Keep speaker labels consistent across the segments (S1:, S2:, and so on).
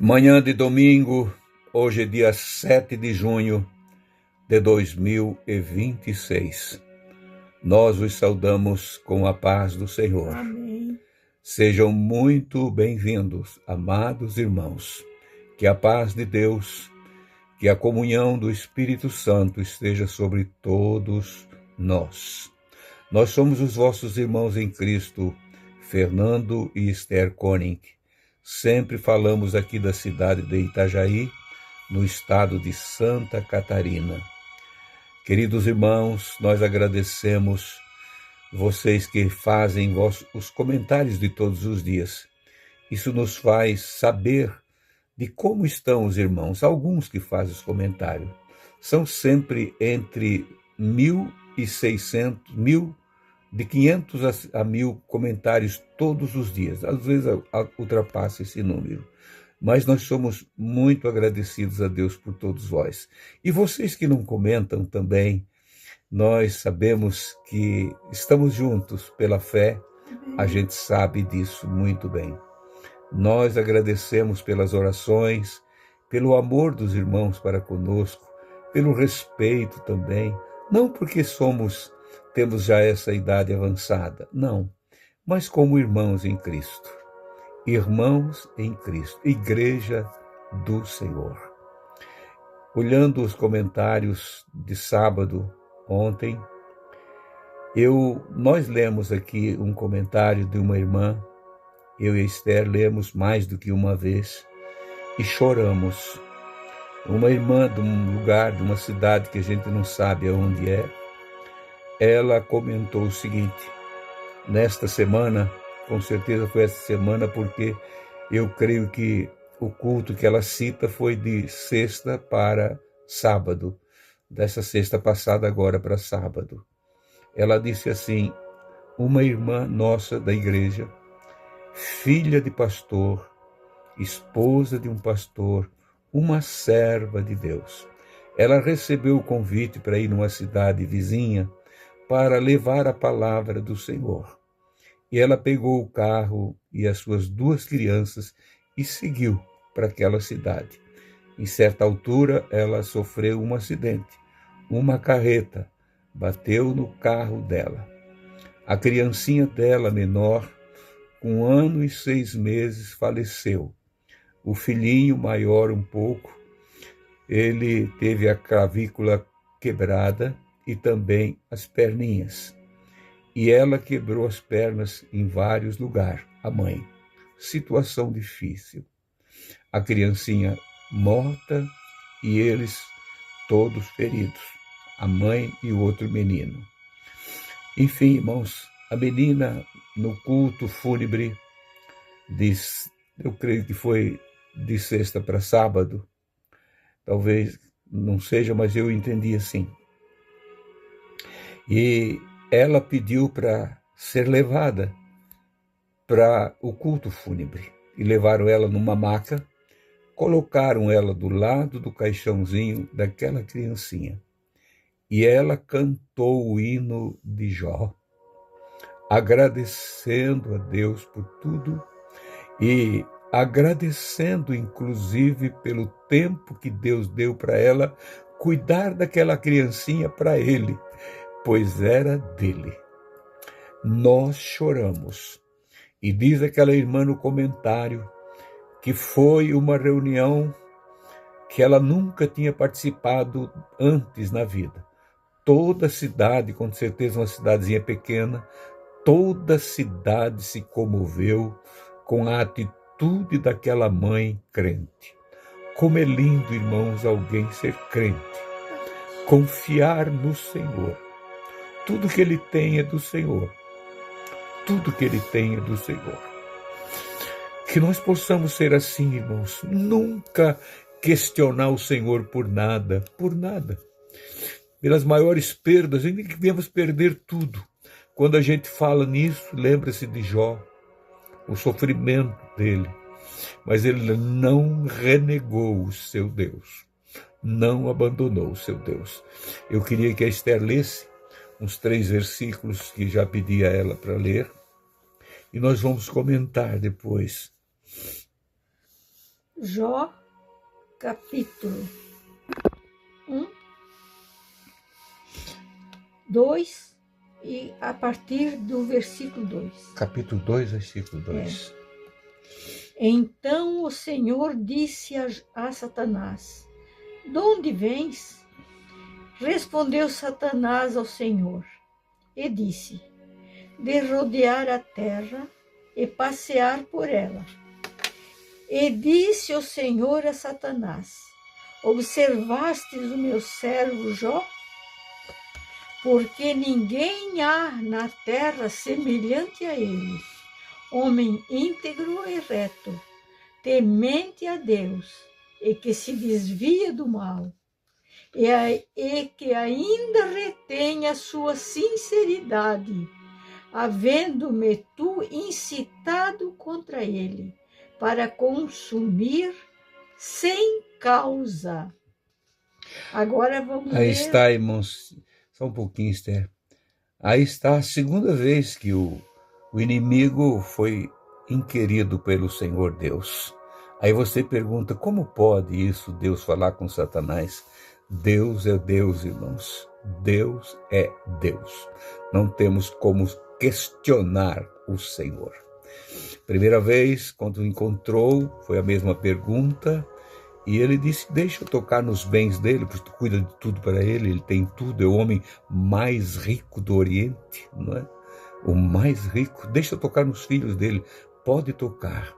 S1: Manhã de domingo, hoje é dia 7 de junho de 2026. Nós os saudamos com a paz do Senhor.
S2: Amém.
S1: Sejam muito bem-vindos, amados irmãos. Que a paz de Deus, que a comunhão do Espírito Santo esteja sobre todos nós. Nós somos os vossos irmãos em Cristo, Fernando e Esther Koenig. Sempre falamos aqui da cidade de Itajaí, no estado de Santa Catarina. Queridos irmãos, nós agradecemos vocês que fazem os comentários de todos os dias. Isso nos faz saber de como estão os irmãos. Alguns que fazem os comentários são sempre entre 1.600, de 500 a 1.000 comentários todos os dias. Às vezes ultrapassa esse número. Mas nós somos muito agradecidos a Deus por todos vós. E vocês que não comentam também, nós sabemos que estamos juntos pela fé, a gente sabe disso muito bem. Nós agradecemos pelas orações, pelo amor dos irmãos para conosco, pelo respeito também, não porque temos já essa idade avançada, não, mas como irmãos em Cristo. Irmãos em Cristo, Igreja do Senhor. Olhando os comentários de sábado, ontem, nós lemos aqui um comentário de uma irmã, eu e Esther lemos mais do que uma vez e choramos. Uma irmã de um lugar, de uma cidade que a gente não sabe aonde é, ela comentou o seguinte: nesta semana, com certeza foi essa semana, porque eu creio que o culto que ela cita foi de sexta para sábado, dessa sexta passada agora para sábado. Ela disse assim: uma irmã nossa da igreja, filha de pastor, esposa de um pastor, uma serva de Deus. Ela recebeu o convite para ir numa cidade vizinha para levar a palavra do Senhor. E ela pegou o carro e as suas 2 crianças e seguiu para aquela cidade. Em certa altura, ela sofreu um acidente. Uma carreta bateu no carro dela. A criancinha dela, menor, com 1 ano e 6 meses, faleceu. O filhinho, maior um pouco, ele teve a clavícula quebrada e também as perninhas. E ela quebrou as pernas em vários lugares, a mãe. Situação difícil. A criancinha morta e eles todos feridos, a mãe e o outro menino. Enfim, irmãos, a menina no culto fúnebre, eu creio que foi de sexta para sábado, talvez não seja, mas eu entendi assim. E ela pediu para ser levada para o culto fúnebre. E levaram ela numa maca, colocaram ela do lado do caixãozinho daquela criancinha. E ela cantou o hino de Jó, agradecendo a Deus por tudo e agradecendo inclusive pelo tempo que Deus deu para ela cuidar daquela criancinha para ele, pois era dele. Nós choramos. E diz aquela irmã no comentário que foi uma reunião que ela nunca tinha participado antes na vida. Toda a cidade, com certeza uma cidadezinha pequena, toda a cidade se comoveu com a atitude daquela mãe crente. Como é lindo, irmãos, alguém ser crente, confiar no Senhor. Tudo que ele tem é do Senhor. Tudo que ele tem é do Senhor. Que nós possamos ser assim, irmãos, nunca questionar o Senhor por nada, pelas maiores perdas, ainda que devemos perder tudo. Quando a gente fala nisso, lembra-se de Jó, o sofrimento dele, mas ele não renegou o seu Deus, não abandonou o seu Deus. Eu queria que a Esther lesse uns 3 versículos que já pedi a ela para ler, e nós vamos comentar depois.
S2: Jó, capítulo 1, 2 e a partir do versículo 2.
S1: Capítulo 2, versículo 2.
S2: Então o Senhor disse a Satanás: de onde vens? Respondeu Satanás ao Senhor e disse: de rodear a terra e passear por ela. E disse o Senhor a Satanás: observastes o meu servo Jó? Porque ninguém há na terra semelhante a ele, homem íntegro e reto, temente a Deus, e que se desvia do mal, e que ainda retém a sua sinceridade, havendo-me tu incitado contra ele, para consumir sem causa. Agora vamos
S1: Aí
S2: ler...
S1: está, irmãos, só um pouquinho, Esther. Aí está a segunda vez que o inimigo foi inquirido pelo Senhor Deus. Aí você pergunta, como pode isso, Deus falar com Satanás? Deus é Deus, irmãos. Deus é Deus. Não temos como questionar o Senhor. Primeira vez, quando o encontrou, foi a mesma pergunta. E ele disse, deixa eu tocar nos bens dele, porque tu cuida de tudo para ele tem tudo, é o homem mais rico do Oriente, não é? O mais rico, deixa eu tocar nos filhos dele, pode tocar.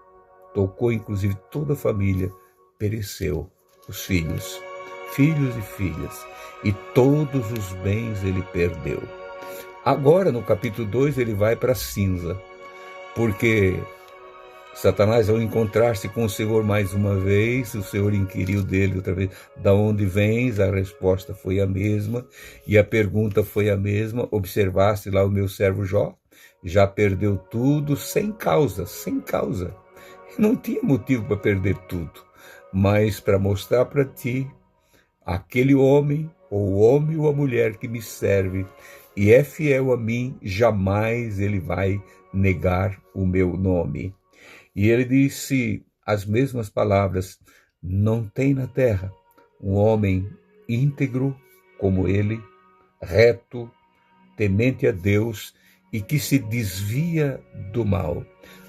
S1: Tocou, inclusive, toda a família, pereceu, os filhos e filhas, e todos os bens ele perdeu. Agora, no capítulo 2, ele vai para a cinza, porque Satanás, ao encontrar-se com o Senhor mais uma vez, o Senhor inquiriu dele outra vez, da onde vens? A resposta foi a mesma, e a pergunta foi a mesma, observaste lá o meu servo Jó? Já perdeu tudo sem causa. Não tinha motivo para perder tudo, mas para mostrar para ti, aquele homem, ou o homem ou a mulher que me serve, e é fiel a mim, jamais ele vai negar o meu nome. E ele disse as mesmas palavras, não tem na terra um homem íntegro como ele, reto, temente a Deus e que se desvia do mal.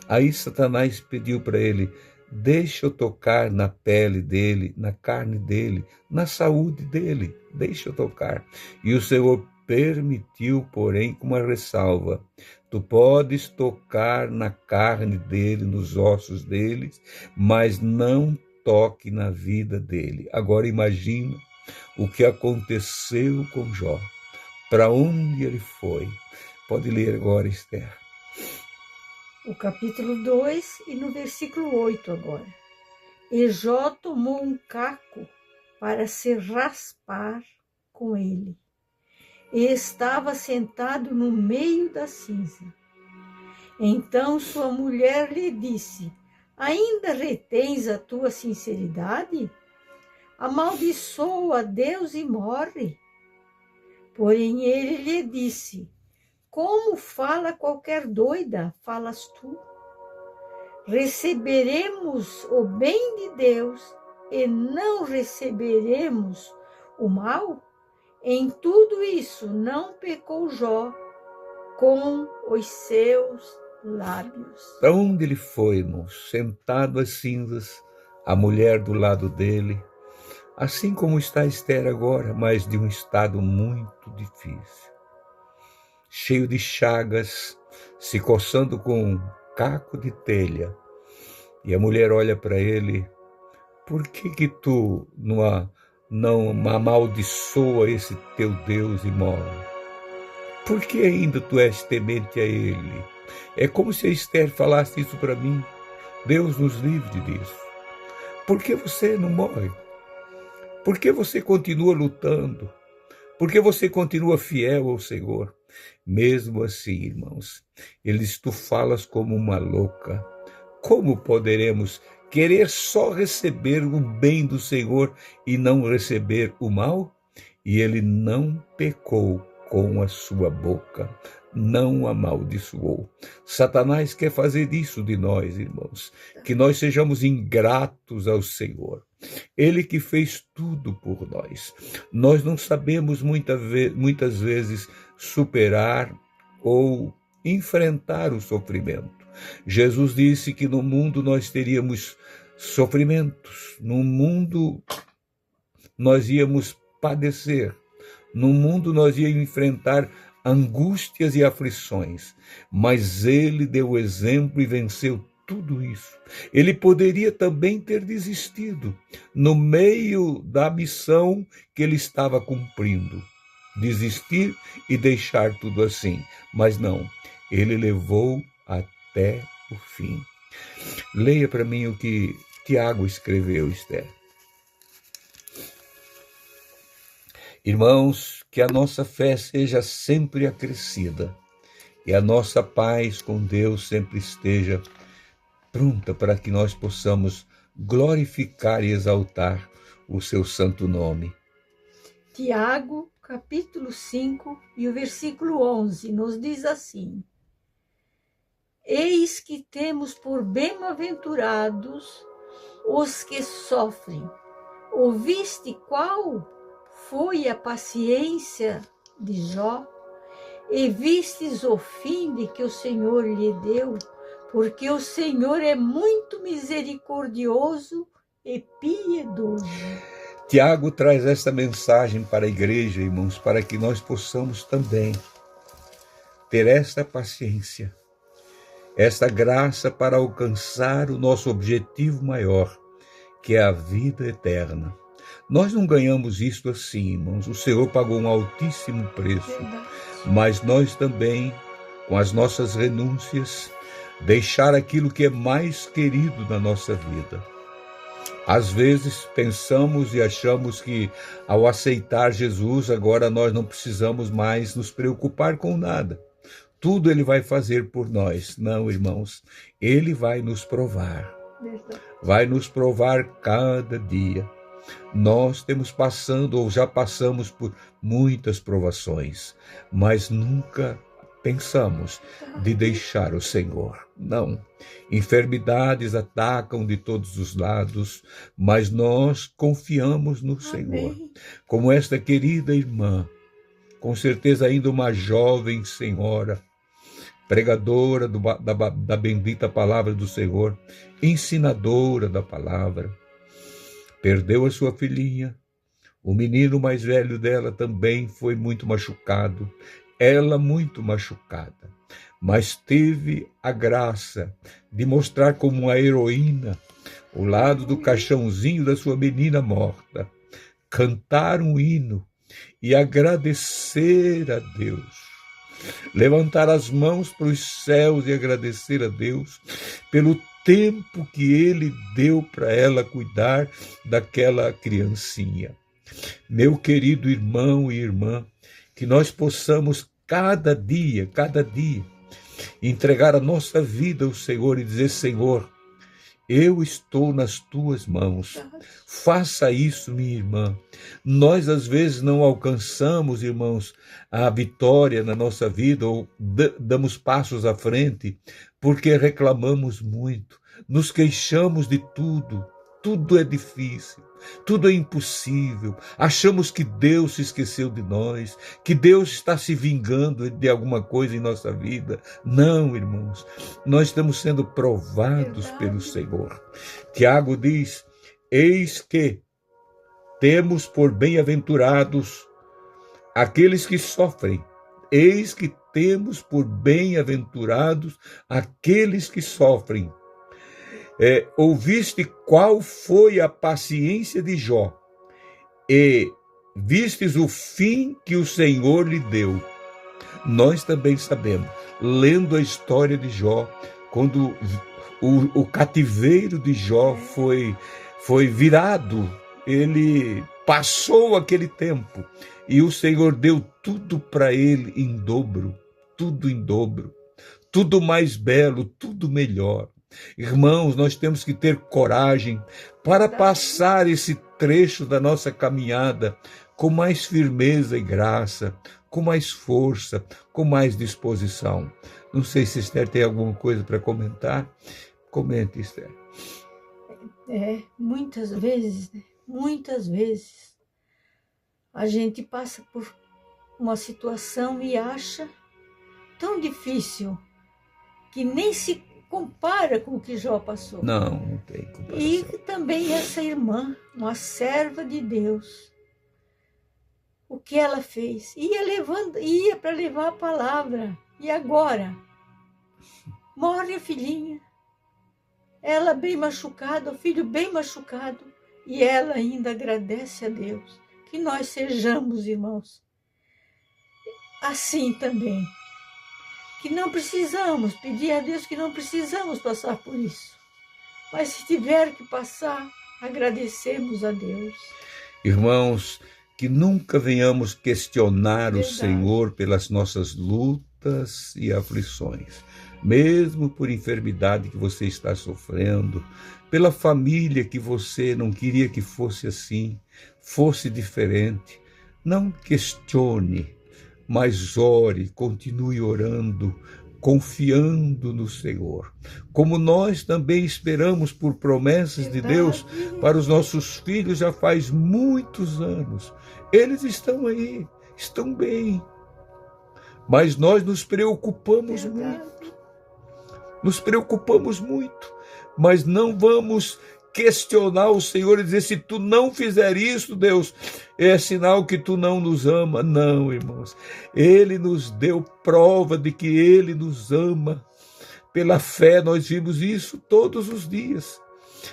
S1: Aí Satanás pediu para ele, deixa eu tocar na pele dele, na carne dele, na saúde dele, deixa eu tocar. E o Senhor permitiu, porém, com uma ressalva. Tu podes tocar na carne dele, nos ossos deles, mas não toque na vida dele. Agora imagina o que aconteceu com Jó. Para onde ele foi? Pode ler agora, Esther.
S2: O capítulo 2 e no versículo 8 agora. E Jó tomou um caco para se raspar com ele. E estava sentado no meio da cinza. Então sua mulher lhe disse, ainda retens a tua sinceridade? Amaldiçoa a Deus e morre. Porém ele lhe disse, como fala qualquer doida, falas tu? Receberemos o bem de Deus e não receberemos o mal? Em tudo isso não pecou Jó com os seus lábios.
S1: Para onde ele foi, irmãos? Sentado às cinzas, a mulher do lado dele, assim como está Esther agora, mas de um estado muito difícil. Cheio de chagas, se coçando com um caco de telha. E a mulher olha para ele, por que tu não amaldiçoa esse teu Deus e morre? Por que ainda tu és temente a ele? É como se a Esther falasse isso para mim. Deus nos livre disso. Por que você não morre? Por que você continua lutando? Por que você continua fiel ao Senhor? Mesmo assim, irmãos, tu falas como uma louca. Como poderemos querer só receber o bem do Senhor e não receber o mal? E ele não pecou com a sua boca, não o amaldiçoou. Satanás quer fazer isso de nós, irmãos, que nós sejamos ingratos ao Senhor. Ele que fez tudo por nós. Nós não sabemos muitas vezes superar ou enfrentar o sofrimento. Jesus disse que no mundo nós teríamos sofrimentos, no mundo nós íamos padecer, no mundo nós íamos enfrentar angústias e aflições, mas ele deu o exemplo e venceu tudo isso. Ele poderia também ter desistido no meio da missão que ele estava cumprindo, desistir e deixar tudo assim, mas não, ele levou até o fim. Leia para mim o que Tiago escreveu, Esther. Irmãos, que a nossa fé seja sempre acrescida e a nossa paz com Deus sempre esteja pronta para que nós possamos glorificar e exaltar o seu santo nome.
S2: Tiago, capítulo 5 e o versículo 11 nos diz assim: Eis que temos por bem-aventurados os que sofrem. Ouviste qual foi a paciência de Jó? E vistes o fim de que o Senhor lhe deu? Porque o Senhor é muito misericordioso e piedoso.
S1: Tiago traz esta mensagem para a igreja, irmãos, para que nós possamos também ter esta paciência, esta graça para alcançar o nosso objetivo maior, que é a vida eterna. Nós não ganhamos isto assim, irmãos. O Senhor pagou um altíssimo preço, mas nós também, com as nossas renúncias, deixar aquilo que é mais querido na nossa vida. Às vezes pensamos e achamos que ao aceitar Jesus, agora nós não precisamos mais nos preocupar com nada. Tudo Ele vai fazer por nós. Não, irmãos, Ele vai nos provar. Vai nos provar cada dia. Nós temos passando ou já passamos por muitas provações, mas nunca pensamos de deixar o Senhor. Não. Enfermidades atacam de todos os lados, mas nós confiamos no Senhor. Como esta querida irmã, com certeza ainda uma jovem senhora, pregadora da bendita palavra do Senhor, ensinadora da palavra, perdeu a sua filhinha. O menino mais velho dela também foi muito machucado, ela muito machucada, mas teve a graça de mostrar como uma heroína ao lado do caixãozinho da sua menina morta, cantar um hino e agradecer a Deus, levantar as mãos para os céus e agradecer a Deus pelo tempo que Ele deu para ela cuidar daquela criancinha. Meu querido irmão e irmã, que nós possamos cada dia, entregar a nossa vida ao Senhor e dizer: Senhor, eu estou nas tuas mãos. Faça isso, minha irmã. Nós, às vezes, não alcançamos, irmãos, a vitória na nossa vida ou damos passos à frente porque reclamamos muito, nos queixamos de tudo. Tudo é difícil, tudo é impossível. Achamos que Deus se esqueceu de nós, que Deus está se vingando de alguma coisa em nossa vida. Não, irmãos, nós estamos sendo provados pelo Senhor. Tiago diz: eis que temos por bem-aventurados aqueles que sofrem. Eis que temos por bem-aventurados aqueles que sofrem. Ouviste qual foi a paciência de Jó, e vistes o fim que o Senhor lhe deu. Nós também sabemos, lendo a história de Jó, quando o cativeiro de Jó foi virado, ele passou aquele tempo, e o Senhor deu tudo para ele em dobro, tudo mais belo, tudo melhor. Irmãos, nós temos que ter coragem para passar esse trecho da nossa caminhada com mais firmeza e graça, com mais força, com mais disposição. Não sei se Esther tem alguma coisa para comentar. Comente, Esther.
S2: Muitas vezes, muitas vezes, a gente passa por uma situação e acha tão difícil que nem se compara com o que Jó passou.
S1: Não tem comparação.
S2: E também essa irmã, uma serva de Deus, o que ela fez? Ia para levar a palavra. E agora? Morre a filhinha. Ela bem machucada, o filho bem machucado. E ela ainda agradece a Deus. Que nós sejamos, irmãos, assim também. Que não precisamos, pedir a Deus que não precisamos passar por isso. Mas se tiver que passar, agradecemos a Deus.
S1: Irmãos, que nunca venhamos questionar o Senhor pelas nossas lutas e aflições, mesmo por enfermidade que você está sofrendo, pela família que você não queria que fosse assim, fosse diferente. Não questione, mas ore, continue orando, confiando no Senhor. Como nós também esperamos por promessas de Deus para os nossos filhos já faz muitos anos. Eles estão aí, estão bem. Mas nós nos preocupamos muito. Nos preocupamos muito. Mas não vamos questionar o Senhor e dizer, se tu não fizer isso, Deus, é sinal que tu não nos ama. Não, irmãos. Ele nos deu prova de que Ele nos ama. Pela fé nós vimos isso todos os dias.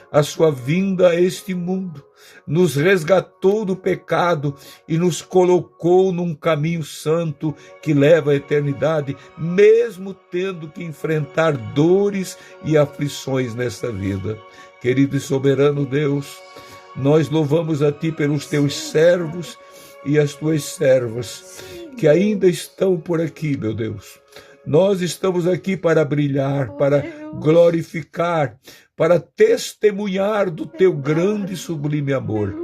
S1: A sua vinda a este mundo nos resgatou do pecado e nos colocou num caminho santo que leva à eternidade, mesmo tendo que enfrentar dores e aflições nesta vida. Querido e soberano Deus, nós louvamos a Ti pelos Teus servos e as Tuas servas que ainda estão por aqui, meu Deus. Nós estamos aqui para brilhar, para glorificar, para testemunhar do Teu grande e sublime amor.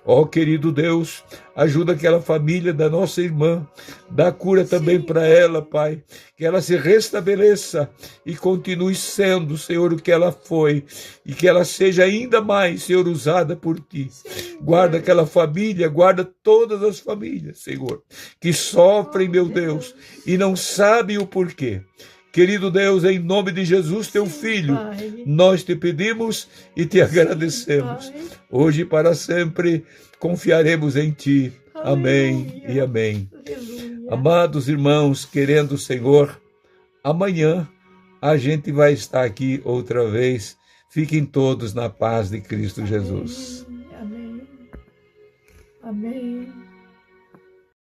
S1: Ó querido Deus, ajuda aquela família da nossa irmã, dá cura também para ela, Pai, que ela se restabeleça e continue sendo, Senhor, o que ela foi, e que ela seja ainda mais, Senhor, usada por Ti. Guarda aquela família, guarda todas as famílias, Senhor, que sofrem, meu Deus, e não sabem o porquê. Querido Deus, em nome de Jesus, Teu Filho, nós Te pedimos e Te agradecemos. Hoje e para sempre confiaremos em Ti. Amém e amém. Amados irmãos, querendo o Senhor, amanhã a gente vai estar aqui outra vez. Fiquem todos na paz de Cristo Jesus.
S2: Amém. Amém.